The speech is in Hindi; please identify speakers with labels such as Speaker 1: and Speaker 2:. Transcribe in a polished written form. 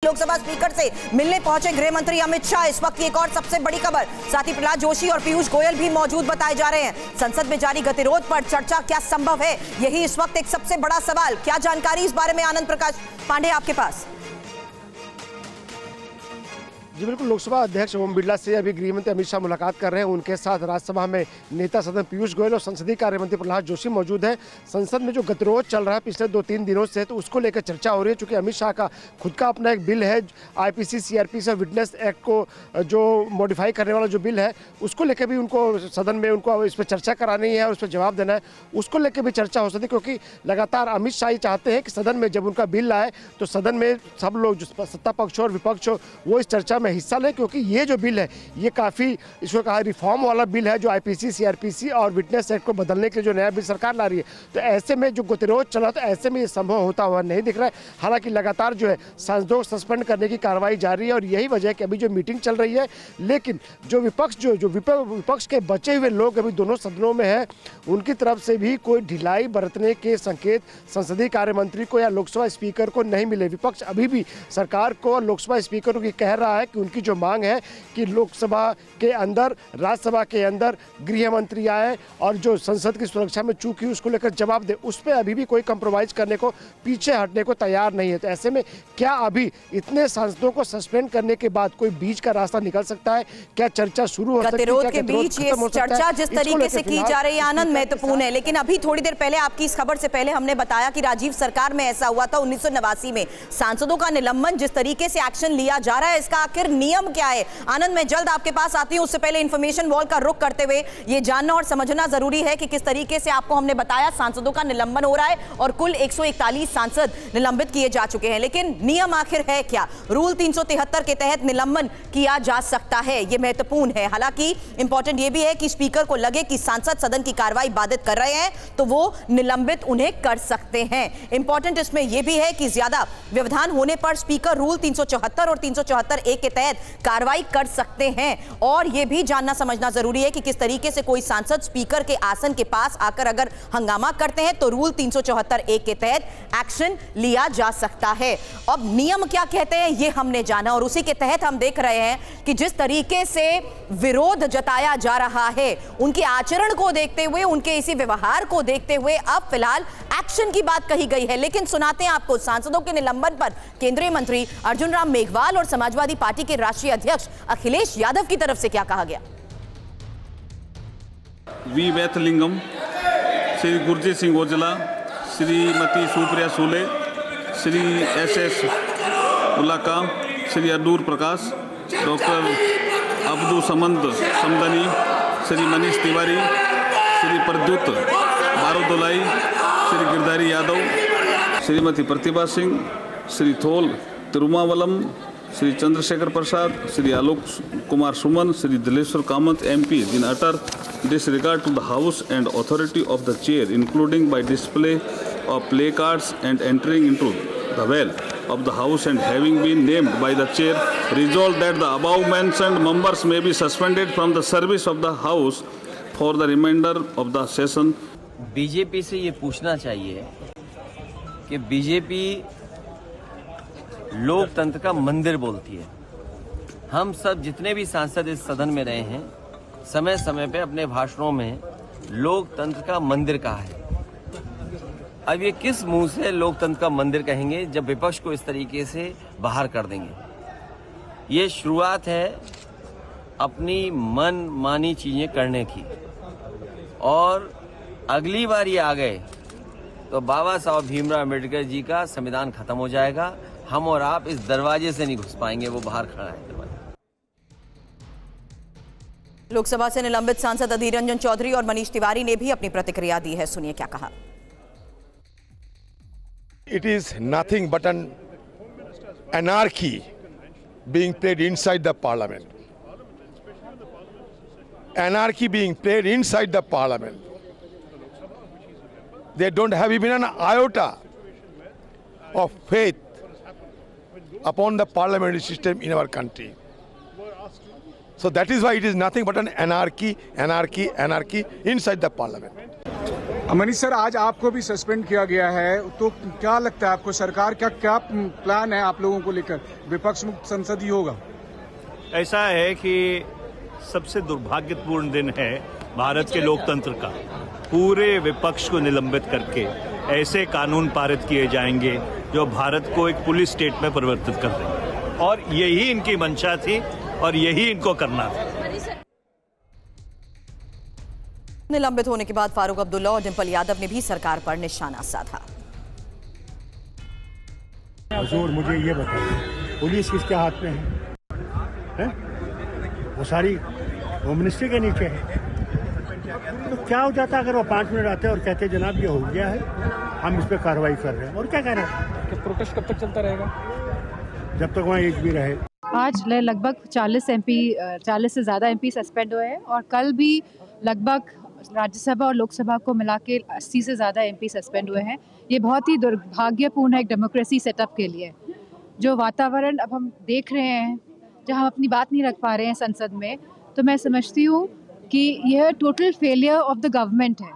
Speaker 1: लोकसभा स्पीकर से मिलने पहुंचे गृह मंत्री अमित शाह। इस वक्त की एक और सबसे बड़ी खबर, साथ ही प्रहलाद जोशी और पीयूष गोयल भी मौजूद बताए जा रहे हैं। संसद में जारी गतिरोध पर चर्चा क्या संभव है, यही इस वक्त एक सबसे बड़ा सवाल। क्या जानकारी इस बारे में आनंद प्रकाश पांडे आपके पास?
Speaker 2: जी बिल्कुल, लोकसभा अध्यक्ष ओम बिरला से अभी गृह मंत्री अमित शाह मुलाकात कर रहे हैं। उनके साथ राज्यसभा में नेता सदन पीयूष गोयल और संसदीय कार्य मंत्री प्रहलाद जोशी मौजूद हैं। संसद में जो गतिरोध चल रहा है पिछले 2-3 दिनों से, तो उसको लेकर चर्चा हो रही है। चूंकि अमित शाह का खुद का अपना एक बिल है, IPC CRPC और विटनेस एक्ट को जो मॉडिफाई करने वाला जो बिल है, उसको लेकर भी उनको सदन में उनको इस पर चर्चा करानी है और उस पर जवाब देना है। उसको लेकर भी चर्चा हो सकती है, क्योंकि लगातार अमित शाह ही चाहते हैं कि सदन में जब उनका बिल आए तो सदन में सब लोग, जो सत्ता पक्ष और विपक्ष हो, वो इस चर्चा में हिस्सा लें। क्योंकि ये जो बिल है ये काफ़ी, इसको कहा रिफॉर्म वाला बिल है, जो IPC CRPC और विटनेस एक्ट को बदलने के लिए जो नया बिल सरकार ला रही है। तो ऐसे में जो गतिरोध चला, तो ऐसे में ये संभव होता हुआ नहीं दिख रहा है। हालांकि लगातार जो है सांसदों को सस्पेंड करने की कार्रवाई जारी है और यही वजह है कि अभी जो मीटिंग चल रही है, लेकिन जो विपक्ष विपक्ष के बचे हुए लोग अभी दोनों सदनों में है, उनकी तरफ से भी कोई ढिलाई बरतने के संकेत संसदीय कार्य मंत्री को या लोकसभा स्पीकर को नहीं मिले। विपक्ष अभी भी सरकार को और लोकसभा स्पीकर को कह रहा है कि उनकी जो मांग है कि लोकसभा के अंदर, राज्यसभा के अंदर गृह मंत्री आए और जो संसद की सुरक्षा में चूक हुई उसको लेकर जवाब दे, उस पर अभी भी कोई कंप्रोमाइज करने को, पीछे हटने को तैयार नहीं है। तो ऐसे में क्या अभी इतने सांसदों को सस्पेंड करने के बाद कोई बीच का रास्ता निकल सकता है? क्या चर्चा शुरू हो सकती है?
Speaker 1: गतिरोध के बीच ये चर्चा जिस तरीके से की जा रही है आनंद महत्वपूर्ण है। लेकिन अभी थोड़ी देर पहले, आपकी इस खबर से पहले हमने बताया कि राजीव सरकार में ऐसा हुआ था 1989 में। सांसदों का निलंबन, जिस तरीके से एक्शन लिया जा रहा है, इसका आखिर नियम क्या है? आनंद, मैं जल्द आपके पास आती हूं, उससे पहले इंफॉर्मेशन वॉल का रुख करते हुए ये जानना और समझना जरूरी है कि किस तरीके से, आपको हमने बताया, सांसदों का निलंबन हो रहा है और कुल 141 सांसद निलंबित किए जा चुके हैं। लेकिन नियम आखिर है क्या? रूल 373 के तहत निलंबन किया जा सकता है, यह महत्वपूर्ण है। हालांकि इंपॉर्टेंट यह भी है कि स्पीकर को लगे कि सांसद सदन की कार्रवाई बाधित कर रहे हैं तो वो निलंबित उन्हें कर सकते हैं। इंपॉर्टेंट इसमें यह भी है कि ज्यादा व्यवधान होने पर स्पीकर रूल 374 और 374A के तहत कार्रवाई कर सकते हैं। और यह भी जानना समझना जरूरी है कि किस तरीके से कोई सांसद स्पीकर के आसन के पास आकर अगर हंगामा करते हैं तो रूल 374A के तहत एक्शन लिया जा सकता है। अब नियम क्या कहते हैं ये हमने जाना और उसी के तहत हम देख रहे हैं कि जिस तरीके से विरोध जताया जा रहा है, उनके आचरण को देखते हुए, उनके इसी व्यवहार को देखते हुए अब फिलहाल एक्शन की बात कही गई है। लेकिन सुनाते हैं आपको सांसदों के निलंबन पर केंद्रीय मंत्री अर्जुन राम मेघवाल और समाजवादी पार्टी के राष्ट्रीय अध्यक्ष अखिलेश यादव की तरफ से क्या कहा गया।
Speaker 3: V Vaithalingam, Shri Gurjeet Singh Aujla, Shrimati Supriya Sule, Shri SS Ullaka, Shri Adoor Prakash, doctor Abdu Samad Samadani, Shri Manish Tewari, Shri Pradyut Bordoloi, Shri Girdhari Yadav, Shrimati Pratibha Singh, Shri Thol Thirumavalavan, Shri Chandrashekhar Prasad, Shri Alok Kumar Suman, Shri Dileshwar Kamait MP in utter disregard to the House and authority of the chair, including by display of placards and entering into the well of the House and having been named by the chair, resolved that the above mentioned members may be suspended from the service of the House for the remainder of the session.
Speaker 4: BJP से ये पूछना चाहिए कि बीजेपी लोकतंत्र का मंदिर बोलती है। हम सब जितने भी सांसद इस सदन में रहे हैं, समय समय पे अपने भाषणों में लोकतंत्र का मंदिर कहा है। अब ये किस मुंह से लोकतंत्र का मंदिर कहेंगे जब विपक्ष को इस तरीके से बाहर कर देंगे। ये शुरुआत है अपनी मन मानी चीजें करने की, और अगली बार ये आ गए तो बाबा साहब भीमराव अम्बेडकर जी का संविधान खत्म हो जाएगा। हम और आप इस दरवाजे से नहीं घुस पाएंगे, वो बाहर खड़ा है दरवाजा।
Speaker 1: लोकसभा से निलंबित सांसद अधीर रंजन चौधरी और मनीष तिवारी ने भी अपनी प्रतिक्रिया दी है, सुनिए क्या कहा।
Speaker 5: It is nothing but an anarchy being played inside the parliament. Anarchy being played inside the parliament. They don't have even an iota of faith upon the parliamentary system in our country. So that is why it is nothing but an anarchy inside the parliament.
Speaker 6: Manish sir, आज आपको भी सस्पेंड किया गया है, तो क्या लगता है आपको, सरकार क्या प्लान है आप लोगों को लेकर? विपक्ष मुक्त संसद ही होगा?
Speaker 7: ऐसा है कि सबसे दुर्भाग्यपूर्ण दिन है भारत के लोकतंत्र का। पूरे विपक्ष को निलंबित करके ऐसे कानून पारित किए जाएंगे जो भारत को एक पुलिस स्टेट में परिवर्तित कर देंगे, और यही इनकी मंशा थी और यही इनको करना था।
Speaker 1: निलंबित होने के बाद फारूक अब्दुल्ला और डिंपल यादव ने भी सरकार पर निशाना साधा।
Speaker 8: हुजूर, मुझे ये बताइए, पुलिस किसके हाथ में है? वो सारी होम मिनिस्ट्री के नीचे है। तो क्या हो जाता अगर वो 5 मिनट आते और कहते जनाब ये हो गया है, हम इस पर कार्रवाई कर रहे हैं, और क्या कह रहे हैं?
Speaker 6: प्रोटेस्ट कब तक चलता रहेगा?
Speaker 8: जब तक वहाँ एक भी रहे।
Speaker 9: आज लगभग 40 से ज़्यादा MP सस्पेंड हुए हैं, और कल भी लगभग राज्यसभा और लोकसभा को मिला के 80 से ज़्यादा MP सस्पेंड हुए हैं। ये बहुत ही दुर्भाग्यपूर्ण है एक डेमोक्रेसी सेटअप के लिए। जो वातावरण अब हम देख रहे हैं, जहाँ हम अपनी बात नहीं रख पा रहे हैं संसद में, तो मैं समझती हूँ कि यह total failure of the government है।